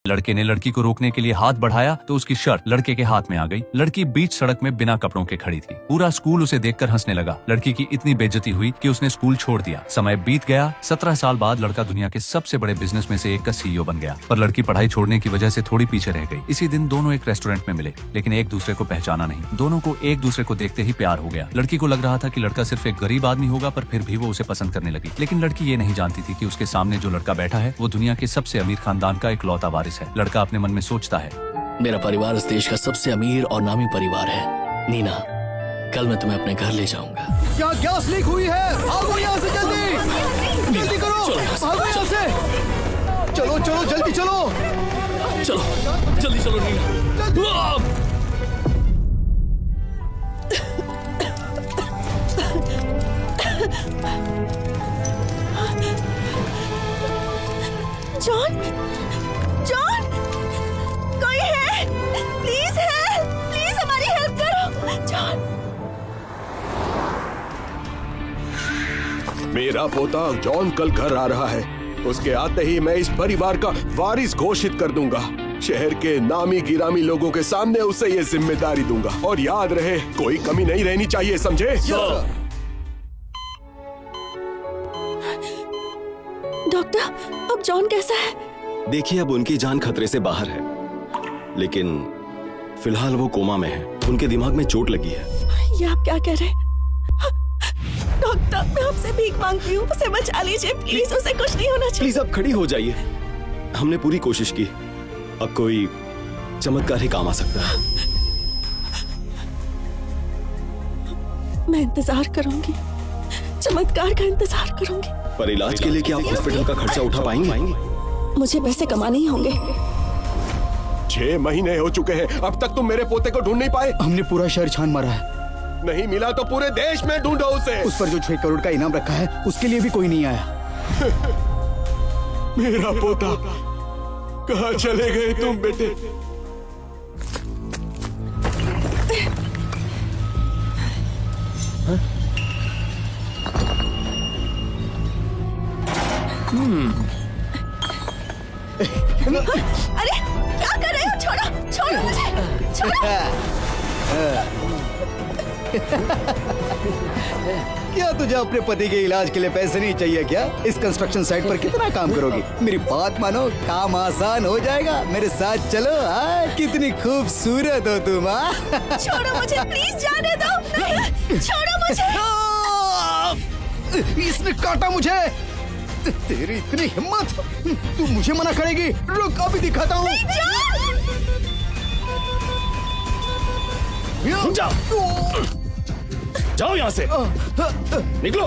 लड़के ने लड़की को रोकने के लिए हाथ बढ़ाया तो उसकी शर्ट लड़के के हाथ में आ गई। लड़की बीच सड़क में बिना कपड़ों के खड़ी थी। पूरा स्कूल उसे देखकर हंसने लगा। लड़की की इतनी बेइज्जती हुई कि उसने स्कूल छोड़ दिया। समय बीत गया। 17 साल बाद लड़का दुनिया के सबसे बड़े बिजनेस में से एक का CEO बन गया, पर लड़की पढ़ाई छोड़ने की वजह से थोड़ी पीछे रह गई। इसी दिन दोनों एक रेस्टोरेंट में मिले, लेकिन एक दूसरे को पहचाना नहीं। दोनों को एक दूसरे को देखते ही प्यार हो गया। लड़की को लग रहा था कि लड़का सिर्फ एक गरीब आदमी होगा, पर फिर भी वो उसे पसंद करने लगी। लेकिन लड़की ये नहीं जानती थी कि उसके सामने जो लड़का बैठा है वो दुनिया के सबसे अमीर खानदान का इकलौता वारिस है। लड़का अपने मन में सोचता है, मेरा परिवार इस देश का सबसे अमीर और नामी परिवार है। नीना, कल मैं तुम्हें अपने घर ले जाऊंगा। क्या गैस लीक हुई है? भागो यहाँ से जल्दी, जल्दी करो, भागो यहाँ से। चलो चलो जल्दी चलो, चलो जल्दी चलो नीना। जॉन, जॉन, कोई है? प्लीज है, प्लीज हमारी हेल्प करो। जॉन, मेरा पोता जॉन कल घर आ रहा है। उसके आते ही मैं इस परिवार का वारिस घोषित कर दूंगा। शहर के नामी गिरामी लोगों के सामने उसे ये जिम्मेदारी दूंगा। और याद रहे, कोई कमी नहीं रहनी चाहिए, समझे? डॉक्टर, अब जॉन कैसा है? देखिए, अब उनकी जान खतरे से बाहर है, लेकिन फिलहाल वो कोमा में है। उनके दिमाग में चोट लगी है। ये आप क्या कह रहे हैं? डॉक्टर, मैं आपसे भीख मांगती हूँ, उसे बचा लीजिए प्लीज, उसे कुछ नहीं होना चाहिए। प्लीज आप खड़ी हो जाइए। हमने पूरी कोशिश की, अब कोई चमत्कार ही काम आ सकता है। मैं इंतजार करूंगी, चमत्कार का इंतजार करूंगी। पर इलाज के लिए क्या आप हॉस्पिटल का खर्चा उठा पाएंगे? मुझे पैसे कमाने ही होंगे। 6 महीने हो चुके हैं, अब तक तुम मेरे पोते को ढूंढ नहीं पाए। हमने पूरा शहर छान मारा है। नहीं मिला तो पूरे देश में ढूंढो उसे। उस पर जो 6 करोड़ का इनाम रखा है, उसके लिए भी कोई नहीं आया। मेरा पोता, कहाँ चले गए तुम बेटे? अरे क्या कर रहे हो? छोड़ो, छोड़ो मुझे, छोड़ो। क्या तुझे अपने पति के इलाज के लिए पैसे नहीं चाहिए क्या? इस कंस्ट्रक्शन साइट पर कितना काम करोगी? मेरी बात मानो, काम आसान हो जाएगा। मेरे साथ चलो। कितनी खूबसूरत हो तुम। छोड़ो मुझे प्लीज, जाने दो। नहीं, छोड़ो मुझे। इसने काटा मुझे। तेरी इतनी हिम्मत, तू मुझे मना करेगी? रुक, अभी दिखाता हूँ। जाओ यहाँ से, निकलो।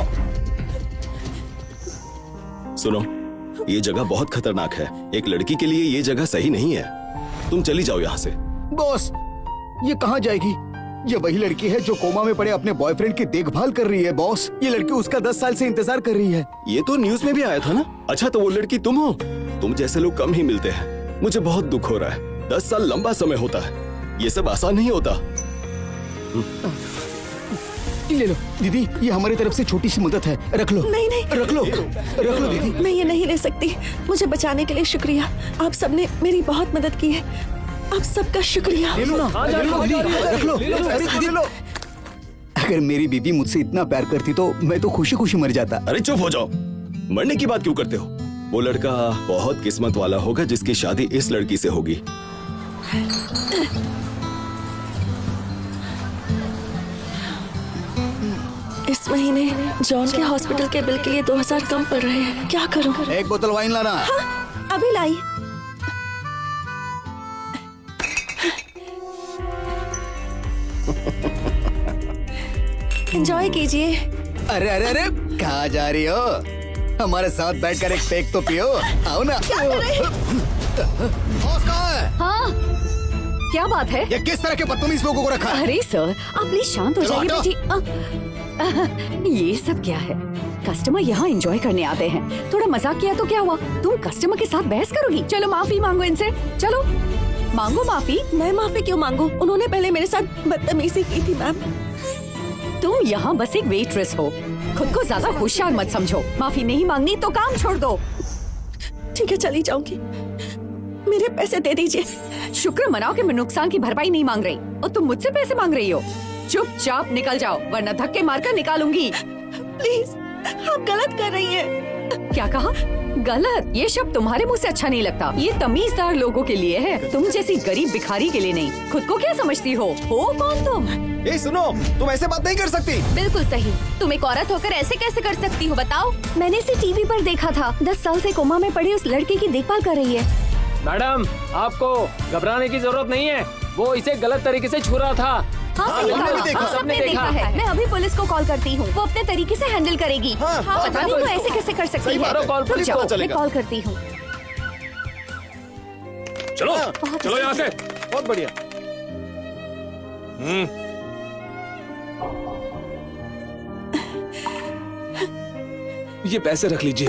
सुनो, ये जगह बहुत खतरनाक है। एक लड़की के लिए ये जगह सही नहीं है। तुम चली जाओ यहाँ से। बॉस, ये कहाँ जाएगी? ये वही लड़की है जो कोमा में पड़े अपने बॉयफ्रेंड की देखभाल कर रही है। बॉस, ये लड़की उसका 10 साल से इंतजार कर रही है। ये तो न्यूज में भी आया था ना। अच्छा, तो वो लड़की तुम हो? तुम जैसे लोग कम ही मिलते हैं। मुझे बहुत दुख हो रहा है। 10 साल लंबा समय होता है, ये सब आसान नहीं होता। ले लो दीदी, ये हमारी तरफ से छोटी सी मदद है। रख लो। नहीं नहीं, रख लो, रख लो दीदी। मैं ये नहीं ले सकती। मुझे बचाने के लिए शुक्रिया। आप सबने मेरी बहुत मदद की है। आप सबका शुक्रिया। ले लो ना, ले लो दीदी, रख लो। अरे दीदी, लो। अगर मेरी बीवी मुझसे इतना प्यार करती तो मैं तो खुशी खुशी मर जाता। अरे चुप हो जाओ, मरने की बात क्यों करते हो? वो लड़का बहुत किस्मत वाला होगा जिसकी शादी इस लड़की से होगी। इस महीने जॉन के हॉस्पिटल के बिल के लिए 2000 कम पड़ रहे हैं। क्या करूं? एक बोतल वाइन लाना। हाँ, अभी लाई। एंजॉय कीजिए। अरे अरे अरे, कहाँ जा रही हो? हमारे साथ बैठकर एक पेक तो पियो। आओ ना। क्या कर रहे हैं? बॉस कहाँ है? हाँ, क्या बात है? ये किस तरह के बदतमीज लोगों को रखा है? अरे सर, आप प्लीज शांत हो जाइए हटो। बेटी। ये सब क्या है? कस्टमर यहाँ एंजॉय करने आते हैं। थोड़ा मजाक किया तो क्या हुआ? तुम कस्टमर के साथ बहस करोगी? चलो माफी मांगो इनसे। चलो मांगो माफी। मैं माफी क्यों मांगू? उन्होंने पहले मेरे साथ बदतमीजी की थी मैम। तुम यहाँ बस एक वेट्रेस हो, खुद को ज्यादा होशियार मत समझो। माफी नहीं मांगनी तो काम छोड़ दो। ठीक है, चली जाऊंगी। मेरे पैसे दे दीजिए। शुक्र मनाओ कि मैं नुकसान की भरपाई नहीं मांग रही और तुम मुझसे पैसे मांग रही हो। चुपचाप निकल जाओ वरना धक्के मारकर निकालूंगी। प्लीज, आप गलत कर रही हैं। क्या कहा? गलत? ये शब्द तुम्हारे मुंह से अच्छा नहीं लगता। ये तमीजदार लोगों के लिए है, तुम जैसी गरीब भिखारी के लिए नहीं। खुद को क्या समझती हो कौन तुम? ए सुनो, तुम ऐसे बात नहीं कर सकती। बिल्कुल सही। तुम एक औरत होकर ऐसे कैसे कर सकती हो बताओ? मैंने इसे टीवी पर देखा था। 10 साल से कोमा में पड़ी उस लड़के की देखभाल कर रही है। मैडम, आपको घबराने की जरूरत नहीं है। वो इसे गलत तरीके से छू रहा था। हाँ, सही हमने भी कहा। देखा। हम सबने देखा है। मैं अभी पुलिस को कॉल करती हूँ, वो अपने तरीके से हैंडल करेगी। हाँ, पता नहीं वो ऐसे कैसे कर सकती है। मारो कॉल रुक पुलिस जाओ, को, मैं चलेगा। कॉल करती हूँ। चलो बहुत चलो यहाँ से। बहुत बढ़िया। ये पैसे रख लीजिए।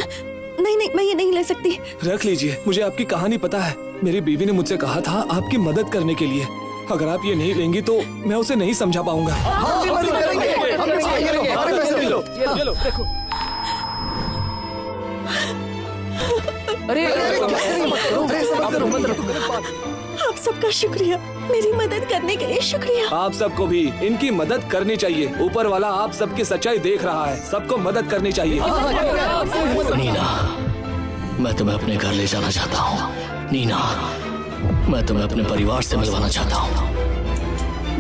नहीं नहीं, मैं ये नहीं ले सकती। रख लीजिए। मुझे आपकी कहानी पता है। मेरी बीवी ने मुझसे कहा था आपकी मदद करने के लिए। अगर आप ये नहीं लेंगी तो मैं उसे नहीं समझा पाऊंगा। हम भी मदद करेंगे, हम भी करेंगे, हमारे पैसे भी लो। ये लो, देखो। अरे आप सबका शुक्रिया, मेरी मदद करने के लिए शुक्रिया। आप सबको भी इनकी मदद करनी चाहिए। ऊपर वाला आप सबकी सच्चाई देख रहा है। सबको मदद करनी चाहिए। नीना, मैं तुम्हें अपने घर ले जाना चाहता हूँ। नीना, मैं तुम्हें अपने परिवार से मिलवाना चाहता हूँ।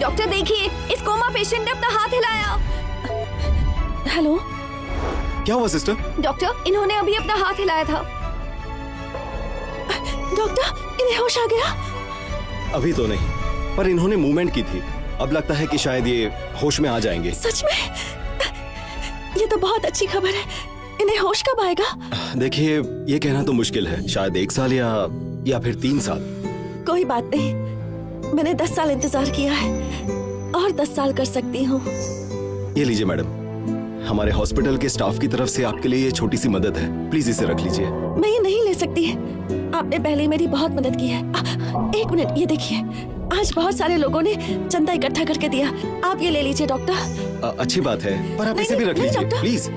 डॉक्टर देखिए, इस कोमा पेशेंट ने अपना हाथ हिलाया। हेलो क्या हुआ सिस्टर? डॉक्टर, इन्होंने अभी अपना हाथ हिलाया था। डॉक्टर, इन्हें होश आ गया? अभी तो नहीं, पर इन्होंने मूवमेंट की थी। अब लगता है कि शायद ये होश में आ जाएंगे। सच में? ये तो बहुत अच्छी खबर है। इन्हें होश कब आएगा? देखिए, ये कहना तो मुश्किल है। शायद 1 साल या फिर 3 साल। कोई बात नहीं, मैंने 10 साल इंतजार किया है और 10 साल कर सकती हूँ। ये लीजिए मैडम, हमारे हॉस्पिटल के स्टाफ की तरफ से आपके लिए ये छोटी सी मदद है। प्लीज इसे रख लीजिए। मैं ये नहीं ले सकती। आपने पहले मेरी बहुत मदद की है। 1 मिनट, ये देखिए, आज बहुत सारे लोगों ने चंदा इकट्ठा करके दिया। आप ये ले लीजिए डॉक्टर। अच्छी बात है, पर आप नहीं, इसे भी रख नहीं, लीजिए डॉक्टर। प्लीज।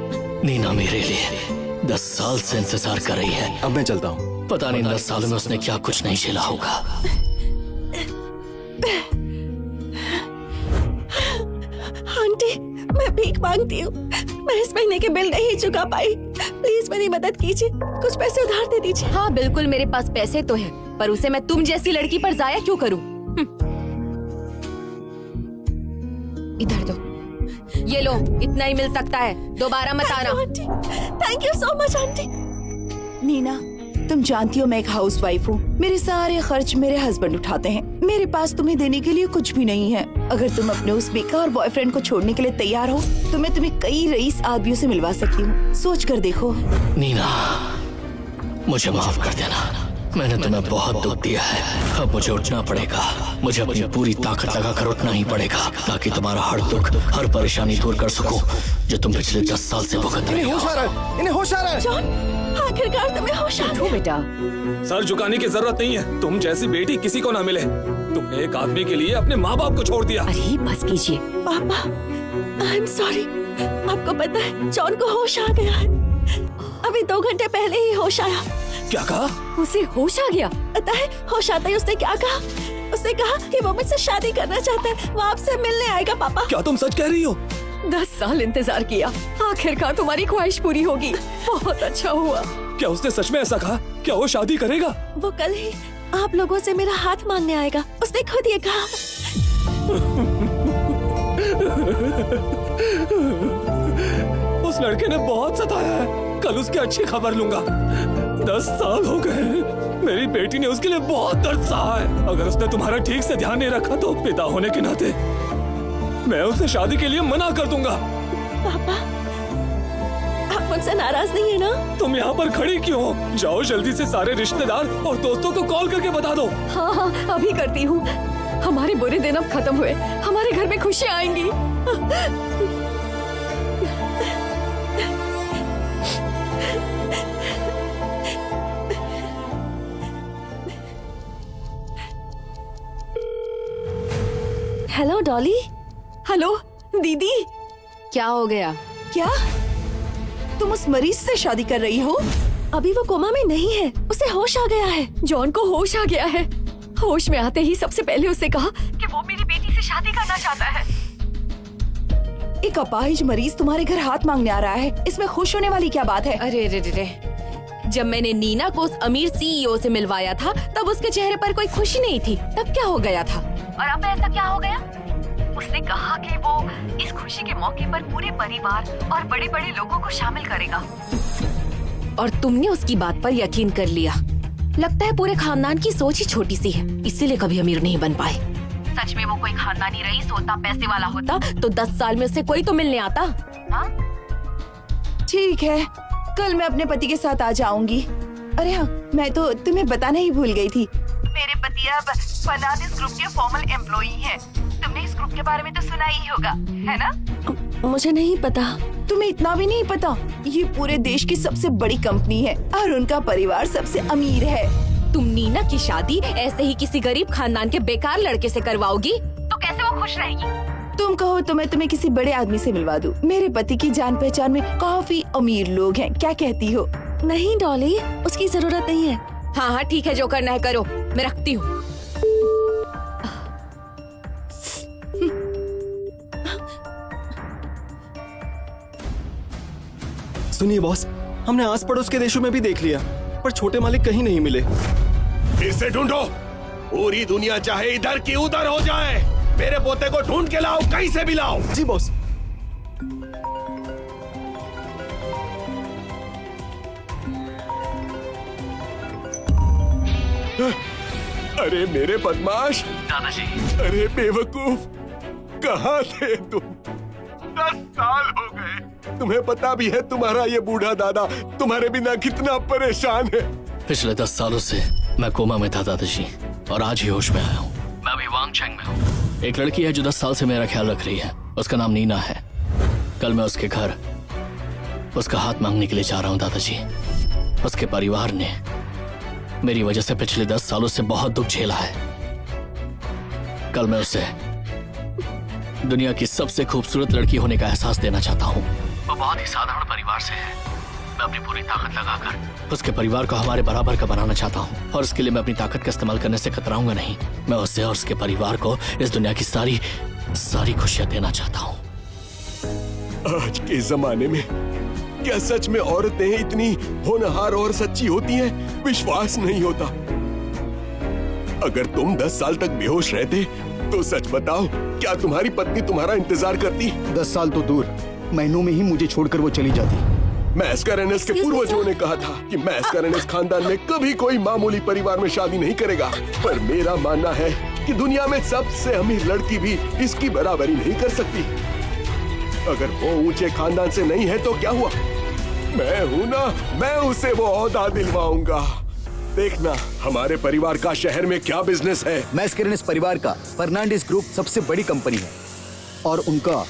नीना मेरे लिए 10 साल से इंतजार कर रही है। अब मैं चलता हूँ। पता नहीं 10 सालों में उसने क्या कुछ नहीं झेला होगा। आंटी, मैं भीख मांगती हूँ। मैं इस महीने के बिल नहीं चुका पाई। प्लीज मेरी मदद कीजिए, कुछ पैसे उधार दे दीजिए। हाँ बिल्कुल, मेरे पास पैसे तो है, पर उसे मैं तुम जैसी लड़की पर जाया क्यों करूं? इधर दो, ये लो, इतना ही मिल सकता है। दोबारा मत आना। Aunty, thank you so much aunty. Neena, तुम जानती हो मैं एक हाउसवाइफ हूँ। मेरे सारे खर्च मेरे हस्बैंड उठाते हैं। मेरे पास तुम्हें देने के लिए कुछ भी नहीं है। अगर तुम अपने उस बेकार बॉयफ्रेंड को छोड़ने के लिए तैयार हो तो मैं तुम्हें कई रईस आदमियों से मिलवा सकती हूँ। सोच कर देखो। नीना, मुझे माफ कर देना। मैंने तुम्हें बहुत दुख दिया है। अब मुझे उठना पड़ेगा। मुझे अपनी पूरी ताकत लगाकर उठना ही पड़ेगा ताकि तुम्हारा हर दुख, हर परेशानी दूर कर सकूं जो तुम पिछले 10 साल से भुगत रहे हो। इन्हें होश आ रहा है। जॉन, आखिरकार तुम्हें होश आ गया। बेटा, सर झुकाने की जरूरत नहीं है। तुम जैसी बेटी किसी को ना मिले। तुमने एक आदमी के लिए अपने माँ बाप को छोड़ दिया। अरे बस कीजिए। पापा, आई एम सॉरी। आपको पता है, जॉन को होश आ गया है। अभी 2 घंटे पहले ही होश आया। क्या कहा? उसे होश आ गया? पता है, होश आता ही उसने क्या कहा? उसने कहा कि वो मुझसे शादी करना चाहता है, वो आपसे मिलने आएगा। पापा, क्या तुम सच कह रही हो? 10 साल इंतजार किया, आखिरकार तुम्हारी ख्वाहिश पूरी होगी। बहुत अच्छा हुआ। क्या उसने सच में ऐसा कहा? क्या वो शादी करेगा? वो कल ही आप लोगों से मेरा हाथ मांगने आएगा। उसने खुद ये कहा। उस लड़के ने बहुत सताया है। कल उसकी अच्छी खबर लूंगा। 10 साल हो गए। मेरी बेटी ने उसके लिए बहुत दर्द सहा है। अगर उसने तुम्हारा ठीक से ध्यान नहीं रखा तो पिता होने के नाते मैं उसे शादी के लिए मना कर दूंगा। पापा, आप मुझसे नाराज नहीं है ना? तुम यहाँ पर खड़ी क्यों हो? जाओ जल्दी से सारे रिश्तेदार और दोस्तों को कॉल करके बता दो। हाँ हाँ, अभी करती हूँ। हमारे बुरे दिन अब खत्म हुए, हमारे घर में खुशियाँ आएंगी। हेलो डॉली। हेलो दीदी, क्या हो गया? क्या तुम उस मरीज से शादी कर रही हो? अभी वो कोमा में नहीं है, उसे होश आ गया है। जॉन को होश आ गया है। होश में आते ही सबसे पहले उसे कहा कि वो मेरी बेटी से शादी करना चाहता है। एक अपाहिज मरीज तुम्हारे घर हाथ मांगने आ रहा है, इसमें खुश होने वाली क्या बात है? अरे रे रे रे, जब मैंने नीना को उस अमीर सीईओ से मिलवाया था तब उसके चेहरे पर कोई खुशी नहीं थी। तब क्या हो गया था? और अब ऐसा क्या हो गया? उसने कहा कि वो इस खुशी के मौके पर पूरे परिवार और बड़े बड़े लोगों को शामिल करेगा। और तुमने उसकी बात पर यकीन कर लिया। लगता है पूरे खानदान की सोच ही छोटी सी है, इसीलिए कभी अमीर नहीं बन पाए। सच में वो कोई खानदानी रईस होता, पैसे वाला होता तो 10 साल में उससे कोई तो मिलने आता। हाँ? ठीक है, कल मैं अपने पति के साथ आ जाऊंगी। अरे हाँ, मैं तो तुम्हें बताना ही भूल गई थी। मेरे पति अब फर्नांडिस ग्रुप के फॉर्मल एम्प्लॉई हैं। तुमने इस ग्रुप के बारे में तो सुना ही होगा, है ना? मुझे नहीं पता। तुम्हें इतना भी नहीं पता? ये पूरे देश की सबसे बड़ी कंपनी है और उनका परिवार सबसे अमीर है। तुम नीना की शादी ऐसे ही किसी गरीब खानदान के बेकार लड़के से करवाओगी तो कैसे वो खुश रहेगी? तुम कहो तो मैं तुम्हें किसी बड़े आदमी से मिलवा दूं। मेरे पति की जान पहचान में काफी अमीर लोग हैं, क्या कहती हो? नहीं डॉली, उसकी जरूरत नहीं है। हाँ हाँ ठीक है, जो करना है करो, मैं रखती हूँ। सुनिए बॉस, हमने आस पड़ोस के देशों में भी देख लिया, पर छोटे मालिक कहीं नहीं मिले। फिर से ढूंढो, पूरी दुनिया चाहे इधर की उधर हो जाए, मेरे पोते को ढूंढ के लाओ, कहीं से भी लाओ। जी बॉस। अरे मेरे बदमाश दादाजी, अरे बेवकूफ, कहाँ थे तुम? 10 साल हो गए। तुम्हें पता भी है तुम्हारा ये बूढ़ा दादा तुम्हारे बिना कितना परेशान है। पिछले 10 सालों से मैं कोमा में था दादाजी, और आज ही होश में आया हूँ। मैं अभी वांगचेंग में हूँ। एक लड़की है जो 10 साल से मेरा ख्याल रख रही है, उसका नाम नीना है। कल मैं उसके घर उसका हाथ मांगने के लिए जा रहा हूँ दादाजी। उसके परिवार ने मेरी वजह से पिछले 10 सालों से बहुत दुख झेला है। कल मैं उसे दुनिया की सबसे खूबसूरत लड़की होने का एहसास देना चाहता हूँ। वो बहुत ही साधारण परिवार से है। मैं अपनी पूरी ताकत लगाकर उसके परिवार को हमारे बराबर का बनाना चाहता हूँ, और इसके लिए मैं अपनी ताकत का इस्तेमाल करने से कतराऊंगा नहीं। मैं उसे और उसके परिवार को इस दुनिया की सारी खुशियाँ देना चाहता हूँ। आज के जमाने में क्या सच में औरतें इतनी होनहार और सच्ची होती हैं? विश्वास नहीं होता। अगर तुम 10 साल तक बेहोश रहते तो सच बताओ, क्या तुम्हारी पत्नी तुम्हारा इंतजार करती? 10 साल तो दूर, महीनों में ही मुझे छोड़कर वो चली जाती। मैस्कारेनेस के पूर्वजों ने कहा था कि मैस्कारेनेस खानदान में कभी कोई मामूली परिवार में शादी नहीं करेगा, पर मेरा मानना है कि दुनिया में सबसे अमीर लड़की भी इसकी बराबरी नहीं कर सकती। अगर वो ऊंचे खानदान से नहीं है तो क्या हुआ? मैं हूं ना, मैं उसे वो ओहदा दिलवाऊंगा। देखना हमारे परिवार का शहर में क्या बिजनेस है। मैस्कारेनेस परिवार का फर्नांडिस ग्रुप सबसे बड़ी कंपनी है, और उनका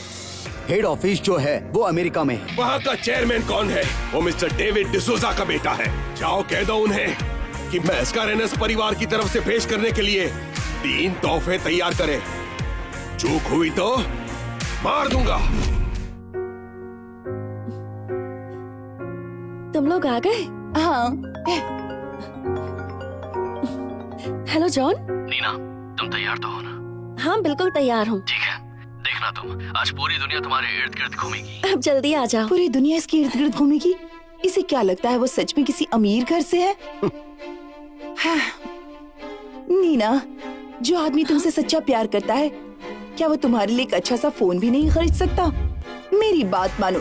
हेड ऑफिस जो है वो अमेरिका में है। वहाँ का चेयरमैन कौन है? वो मिस्टर डेविड डिसूजा का बेटा है। जाओ कह दो उन्हें कि मैस्कारेनेस परिवार की तरफ से पेश करने के लिए 3 तोहफे तैयार करें। चूक हुई तो मार दूंगा। तुम लोग आ गए? हाँ। Hello John. नीना, तुम तैयार तो हो ना? हाँ बिल्कुल तैयार हूँ। ठीक है, देखना तुम, आज पूरी दुनिया तुम्हारे इर्द गिर्द घूमेगी। अब जल्दी आ जाओ। पूरी दुनिया इसके इर्द गिर्द घूमेगी? इसे क्या लगता है वो सच में किसी अमीर घर से है? हाँ। नीना, जो आदमी तुमसे सच्चा प्यार करता है, क्या वो तुम्हारे लिए एक अच्छा सा फोन भी नहीं खरीद सकता? मेरी बात मानो,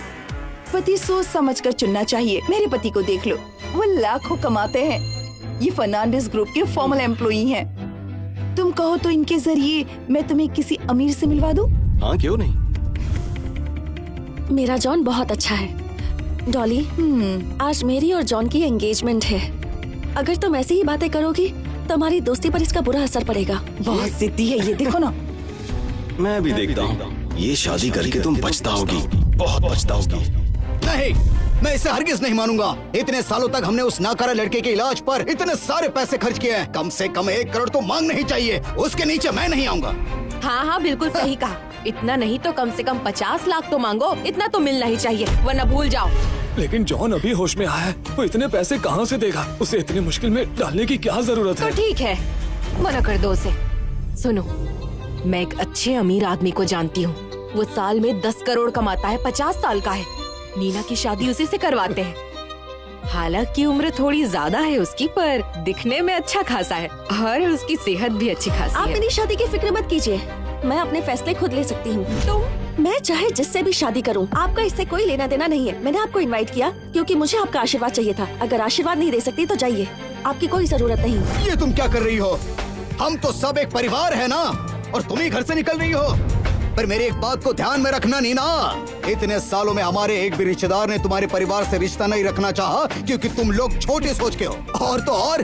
पति सोच समझ कर चुनना चाहिए। मेरे पति को देख लो, वो लाखों कमाते हैं। ये फर्नांडिस ग्रुप के फॉर्मल एम्प्लॉई हैं। तुम कहो तो इनके जरिए मैं तुम्हें किसी अमीर से मिलवा दूं? हाँ क्यों नहीं। मेरा जॉन बहुत अच्छा है। डॉली, आज मेरी और जॉन की एंगेजमेंट है। अगर तुम ऐसी ही बातें करोगी तो हमारी दोस्ती पर इसका बुरा असर पड़ेगा। बहुत जिद्दी है ये, देखो ना। मैं भी देखता हूँ, ये शादी करके तुम पछताओगी, बहुत पछताओगी। नहीं, मैं इसे हरगिज नहीं मानूंगा। इतने सालों तक हमने उस नाकारा लड़के के इलाज पर इतने सारे पैसे खर्च किए हैं। कम से कम 1 करोड़ तो मांगना ही चाहिए। उसके नीचे मैं नहीं आऊंगा। हाँ हाँ बिल्कुल सही कहा। इतना नहीं तो कम से कम 50 लाख तो मांगो। इतना तो मिलना ही चाहिए, वरना भूल जाओ। लेकिन जॉन अभी होश में आया है, वो इतने पैसे कहाँ से देगा? उसे इतनी मुश्किल में डालने की क्या जरूरत तो है? ठीक है, मना कर दो उसे। सुनो, मैं एक अच्छे अमीर आदमी को जानती हूँ। वो साल में 10 करोड़ कमाता है, 50 साल का है। नीना की शादी उसी से करवाते हैं। हालांकि उम्र थोड़ी ज्यादा है उसकी, पर दिखने में अच्छा खासा है और उसकी सेहत भी अच्छी खासी आप है। मेरी शादी की फिक्र मत कीजिए, मैं अपने फैसले खुद ले सकती हूँ। मैं चाहे जिससे भी शादी करूँ, आपका इससे कोई लेना देना नहीं है। मैंने आपको इनवाइट किया क्योंकि मुझे आपका आशीर्वाद चाहिए था। अगर आशीर्वाद नहीं दे सकती तो जाइए, आपकी कोई जरूरत नहीं। ये तुम क्या कर रही हो? हम तो सब एक परिवार है ना, और तुम ही घर से निकल रही हो। पर मेरी एक बात को ध्यान में रखना नीना, इतने सालों में हमारे एक भी रिश्तेदार ने तुम्हारे परिवार से रिश्ता नहीं रखना चाहा, क्योंकि तुम लोग छोटे सोच के हो। और तो और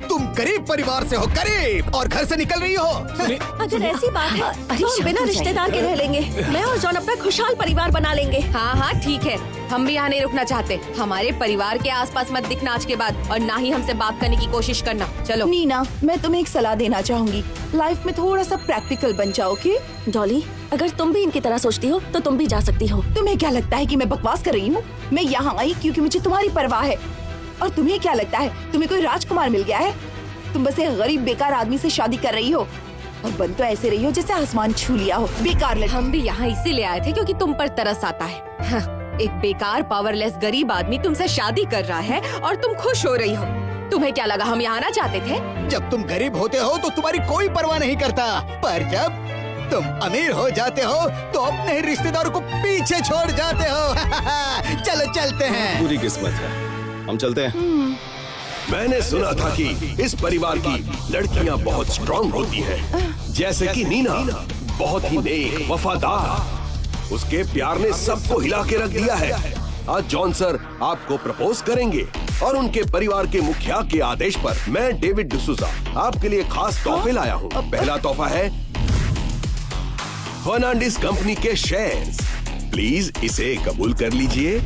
तुम गरीब परिवार से हो, गरीब, और घर से निकल रही हो। अगर ऐसी बात है अरे तो हम बिना शांत हो रिश्तेदार के रह लेंगे। मैं और जॉन अपना खुशहाल परिवार बना लेंगे। हाँ हाँ ठीक है, हम भी यहाँ नहीं रुकना चाहते। हमारे परिवार के आसपास मत दिखना आज के बाद, और ना ही हमसे बात करने की कोशिश करना। चलो। नीना, मैं तुम्हें एक सलाह देना चाहूंगी, लाइफ में थोड़ा सा प्रैक्टिकल बन जाओ। ओके डॉली, अगर तुम भी इनकी तरह सोचती हो तो तुम भी जा सकती हो। तुम्हें क्या लगता है कि मैं बकवास कर रही हूँ? मैं यहाँ आई क्योंकि मुझे तुम्हारी परवाह है। और तुम्हें क्या लगता है तुम्हें कोई राजकुमार मिल गया है? तुम बस एक गरीब बेकार आदमी से शादी कर रही हो, और बन तो ऐसे रही हो जैसे आसमान छू लिया हो। बेकार लड़की। हम भी यहाँ इसीलिए आए थे क्योंकि तुम पर तरस आता है। हाँ, एक बेकार पावरलेस गरीब आदमी तुमसे शादी कर रहा है और तुम खुश हो रही हो। तुम्हें क्या लगा हम यहाँ आना चाहते थे? जब तुम गरीब होते हो तो तुम्हारी कोई परवाह नहीं करता, पर जब तुम अमीर हो जाते हो तो अपने ही रिश्तेदारों को पीछे छोड़ जाते हो। चलो चलते हैं। पूरी किस्मत है, हम चलते हैं। मैंने सुना था कि इस परिवार की लड़कियां बहुत स्ट्रांग होती हैं, जैसे कि नीना, बहुत ही नेक, वफादार। उसके प्यार ने सबको हिला के रख दिया है। आज जॉन सर आपको प्रपोज करेंगे, और उनके परिवार के मुखिया के आदेश पर मैं डेविड डिसूजा आपके लिए खास तोहफे लाया हूँ। पहला तोहफा है फर्नांडिस कंपनी के शेयर्स। प्लीज इसे कबूल कर लीजिए।